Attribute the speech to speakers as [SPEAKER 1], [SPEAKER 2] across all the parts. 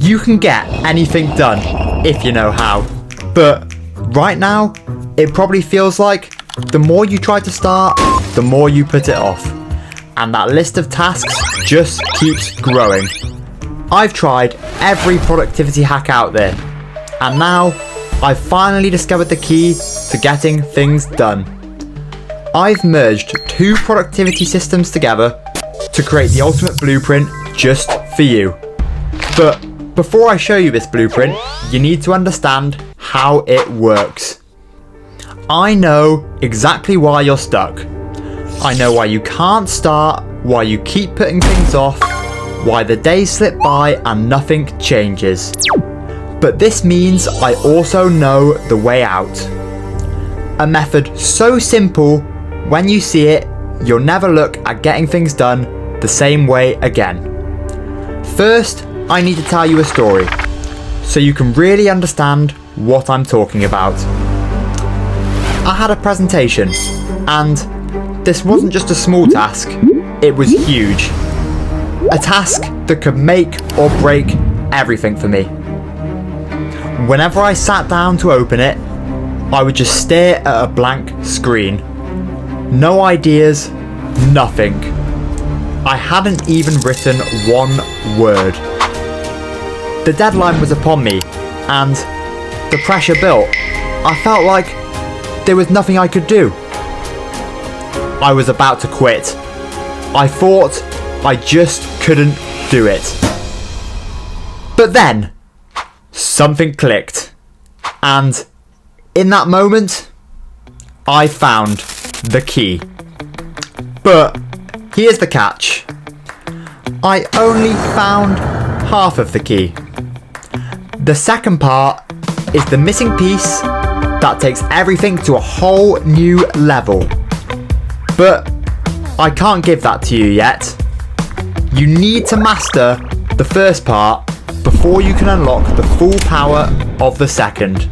[SPEAKER 1] You can get anything done if you know how. But right now, it probably feels like the more you try to start, the more you put it off. And that list of tasks just keeps growing. I've tried every productivity hack out there. And now, I've finally discovered the key to getting things done. I've merged 2 productivity systems together to create the ultimate blueprint just for you. But before I show you this blueprint, you need to understand how it works. I know exactly why you're stuck. I know why you can't start, why you keep putting things off, why the days slip by and nothing changes. But this means I also know the way out. A method so simple, when you see it, you'll never look at getting things done the same way again. First, I need to tell you a story, so you can really understand what I'm talking about. I had a presentation, and this wasn't just a small task, it was huge. A task that could make or break everything for me. Whenever I sat down to open it, I would just stare at a blank screen. No ideas, nothing. I hadn't even written one word. The deadline was upon me, and the pressure built. I felt like there was nothing I could do. I was about to quit. I thought I just couldn't do it. But then, something clicked. And in that moment, I found the key. But here's the catch. I only found half of the key. The second part is the missing piece that takes everything to a whole new level. But I can't give that to you yet. You need to master the first part before you can unlock the full power of the second.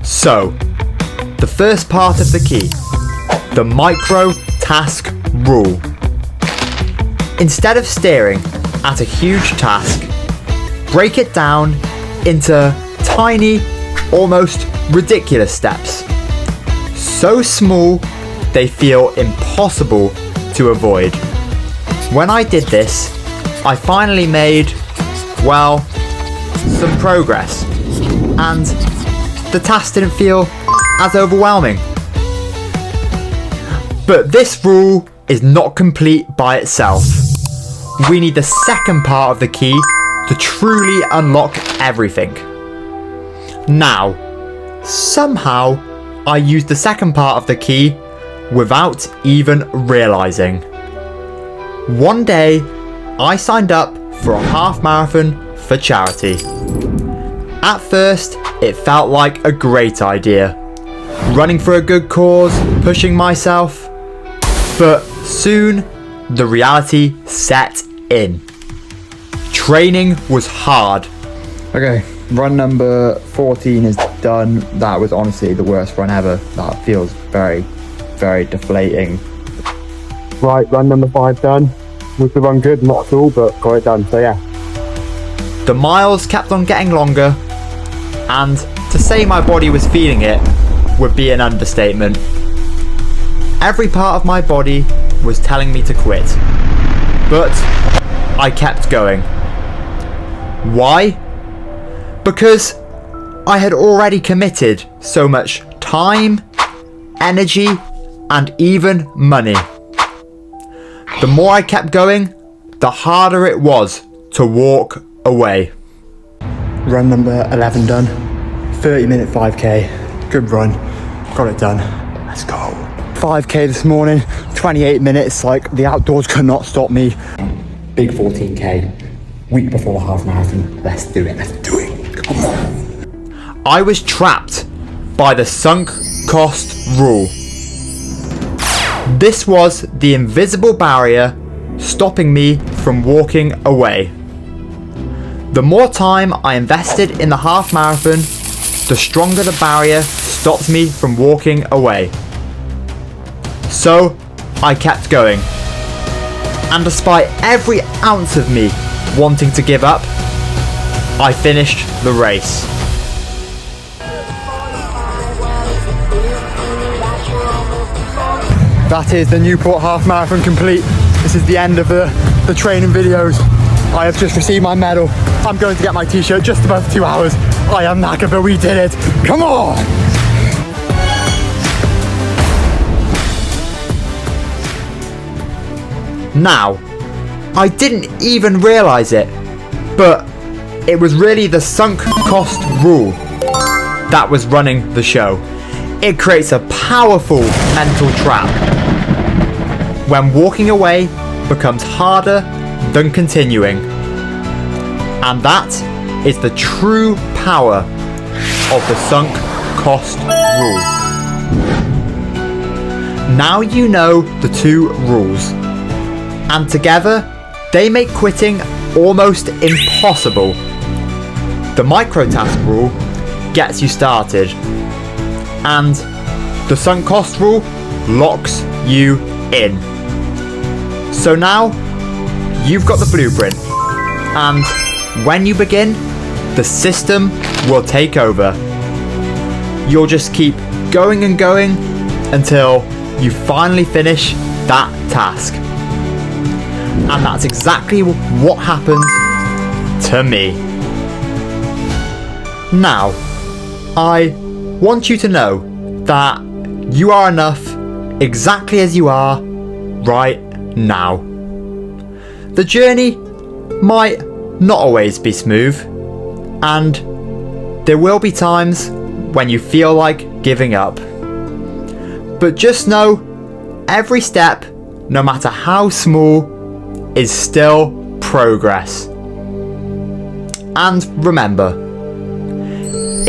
[SPEAKER 1] So, the first part of the key, the micro task rule. Instead of staring at a huge task, break it down into tiny, almost ridiculous steps. So small, they feel impossible to avoid. When I did this, I finally made, well, some progress, and the task didn't feel as overwhelming. But this rule is not complete by itself. We need the second part of the key to truly unlock everything. Now, somehow I used the second part of the key without even realizing. One day, I signed up for a half marathon for charity. At first, it felt like a great idea. Running for a good cause, pushing myself. But soon, the reality set in. Training was hard. Okay, run number 14 is done. That was honestly the worst run ever. That feels very, very deflating.
[SPEAKER 2] Right, run number 5 done. Was the run good? Not at all, but got it done, so yeah.
[SPEAKER 1] The miles kept on getting longer, and to say my body was feeling it would be an understatement. Every part of my body was telling me to quit, but I kept going. Why? Because I had already committed so much time, energy, and even money. The more I kept going, the harder it was to walk away.
[SPEAKER 2] Run number 11 done. 30-minute 5k. Good run. Got it done. Let's go. 5k this morning. 28 minutes. Like, the outdoors could not stop me. Big 14k. Week before the half marathon. Let's do it. Let's do it. Come on.
[SPEAKER 1] I was trapped by the sunk cost rule. This was the invisible barrier stopping me from walking away. The more time I invested in the half marathon, the stronger the barrier stopped me from walking away. So I kept going. And despite every ounce of me wanting to give up, I finished the race.
[SPEAKER 2] That is the Newport Half Marathon complete. This is the end of the training videos. I have just received my medal. I'm going to get my t-shirt just above 2 hours. I am knackered, but we did it. Come on!
[SPEAKER 1] Now, I didn't even realise it, but it was really the sunk cost rule that was running the show. It creates a powerful mental trap when walking away becomes harder than continuing. And that is the true power of the sunk cost rule. Now you know the two rules, and together they make quitting almost impossible. The microtask rule gets you started, and the sunk cost rule locks you in. So now you've got the blueprint, and when you begin, the system will take over. You'll just keep going and going until you finally finish that task. And that's exactly what happened to me. Now, I want you to know that you are enough exactly as you are right now. The journey might not always be smooth, and there will be times when you feel like giving up. But just know, every step, no matter how small, is still progress. And remember,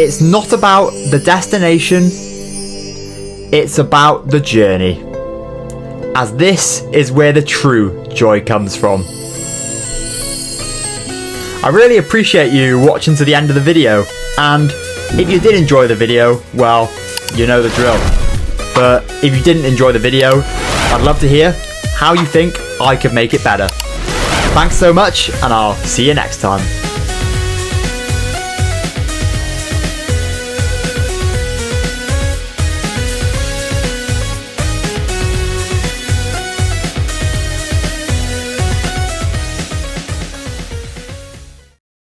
[SPEAKER 1] it's not about the destination, it's about the journey, as this is where the true joy comes from. I really appreciate you watching to the end of the video, and if you did enjoy the video, well, you know the drill. But if you didn't enjoy the video, I'd love to hear how you think I could make it better. Thanks so much, and I'll see you next time.